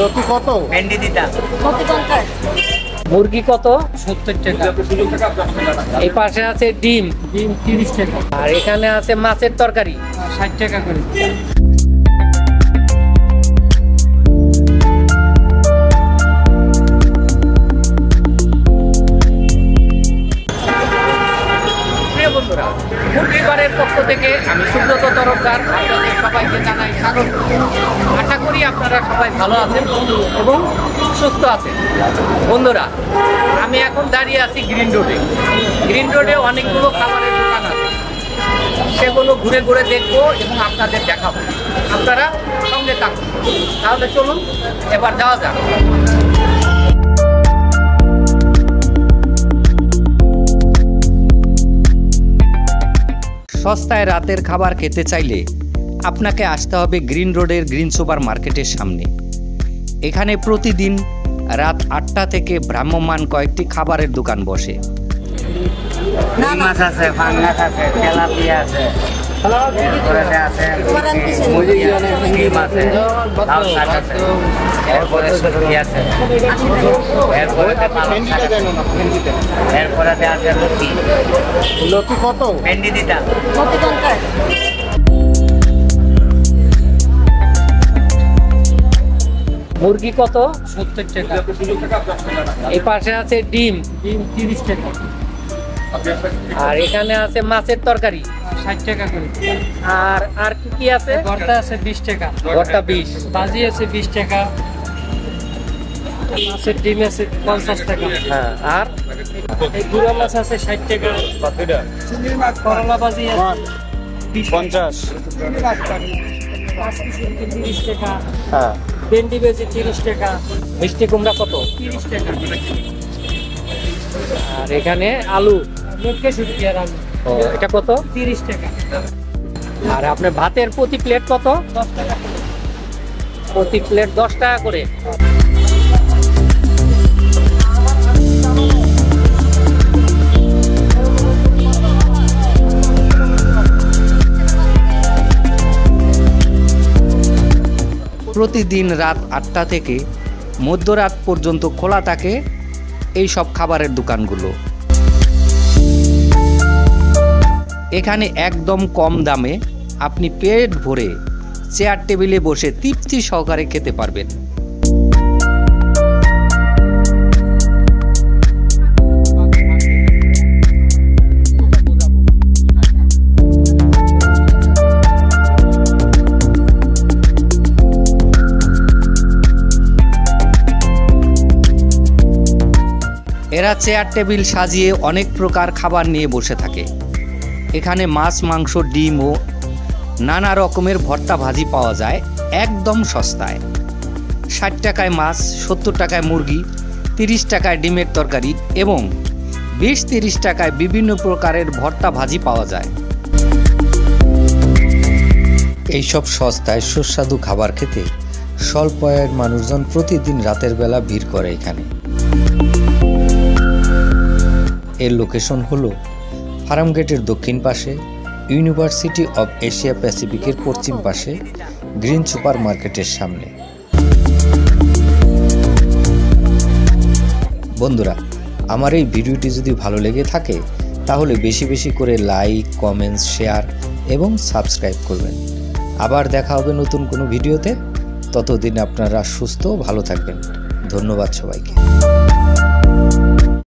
লতি কত? ভেন্ডি দিতা লতি 50। মুরগি কত? 70 টাকা। এই পাশে আছে ডিম 30 টাকা। আর এখানে আছে মাছের তরকারি 60 টাকা করে। বন্ধুরা, মুরগিঘরের পক্ষ থেকে আমি সুব্রত তরফদার আপনাদের সবাইকে জানাই স্বাগত। আশা করি আপনারা সবাই ভালো আছেন এবং সুস্থ আছেন। বন্ধুরা, আমি এখন দাঁড়িয়ে আছি গ্রিন রোডে। গ্রিন রোডে অনেকগুলো খাবারের দোকান আছে, সেগুলো ঘুরে ঘুরে দেখবো এবং আপনাদের দেখাবো। আপনারা সঙ্গে থাকুন। তাহলে চলুন এবার যাওয়া যাক। সস্তায় রাতের খাবার খেতে চাইলে আপনাকে আসতে হবে গ্রিন রোডের গ্রিন সুপার মার্কেটের সামনে। এখানে প্রতিদিন রাত 8টা থেকে ভ্রাম্যমান কয়েকটি খাবারের দোকান বসে। মাছ আছে, পাঙ্গাস আছে, তেলাপিয়া আছে, এরপরে আছে মুরগি আছে, ডিম আছে, লাউ শাক আছে, এরপরে সবজি আছে, এরপরে আছে লতি। লতি কত? ভেন্ডি দিতা লতি 50। মুরগি কত? 70 টাকা। এই পাশে আছে ডিম 30 টাকা। আর এখানে আছে মাছের তরকারি 60 টাকা করে। আর আর কি কি আছে? ভর্তা আছে 20 টাকা। ভর্তা 20। ভাজি আছে 20 টাকা। মাছের ডিম আছে 50 টাকা। হ্যাঁ, আর এই গুড়া মাছ আছে 60 টাকা। করলা ভাজি আছে 50। 30 টাকা। হ্যাঁ, ভেন্ডি বেশি 30 টাকা। মিষ্টি কুমড়া কত? 30 টাকা। আর এখানে আলু, মুখে শুটকি আর আলু এটা কত? 30 টাকা। আর আপনার ভাতের প্রতি প্লেট কত? 10 টাকা। প্রতি প্লেট 10 টাকা করে। প্রতিদিন রাত 8টা থেকে মধ্যরাত পর্যন্ত খোলা থাকে এই সব খাবারের দোকানগুলো। এখানে একদম কম দামে আপনি পেট ভরে চেয়ার টেবিলে বসে তৃপ্তি সহকারে খেতে পারবেন। এরা চেয়ার টেবিল সাজিয়ে অনেক প্রকার খাবার নিয়ে বসে থাকে। এখানে মাছ, মাংস, ডিম ও নানা রকমের ভর্তা ভাজি পাওয়া যায় একদম সস্তায়। 60 টাকায় মাছ, 70 টাকায় মুরগি, 30 টাকায় ডিমের তরকারি এবং 20-30 টাকায় বিভিন্ন প্রকারের ভর্তা ভাজি পাওয়া যায়। এইসব সস্তায় সুস্বাদু খাবার খেতে স্বল্প আয়ের মানুষজন প্রতিদিন রাতের বেলা ভিড় করে এখানে। এর লোকেশন হলো ফার্মগেটের দক্ষিণ পাশে, ইউনিভার্সিটি অব এশিয়া প্যাসিফিকের পশ্চিম পাশে, গ্রিন সুপার মার্কেটের সামনে। বন্ধুরা, আমার এই ভিডিওটি যদি ভালো লেগে থাকে তাহলে বেশি বেশি করে লাইক, কমেন্টস, শেয়ার এবং সাবস্ক্রাইব করবেন। আবার দেখা হবে নতুন কোনো ভিডিওতে। ততদিন আপনারা সুস্থ ও ভালো থাকবেন। ধন্যবাদ সবাইকে।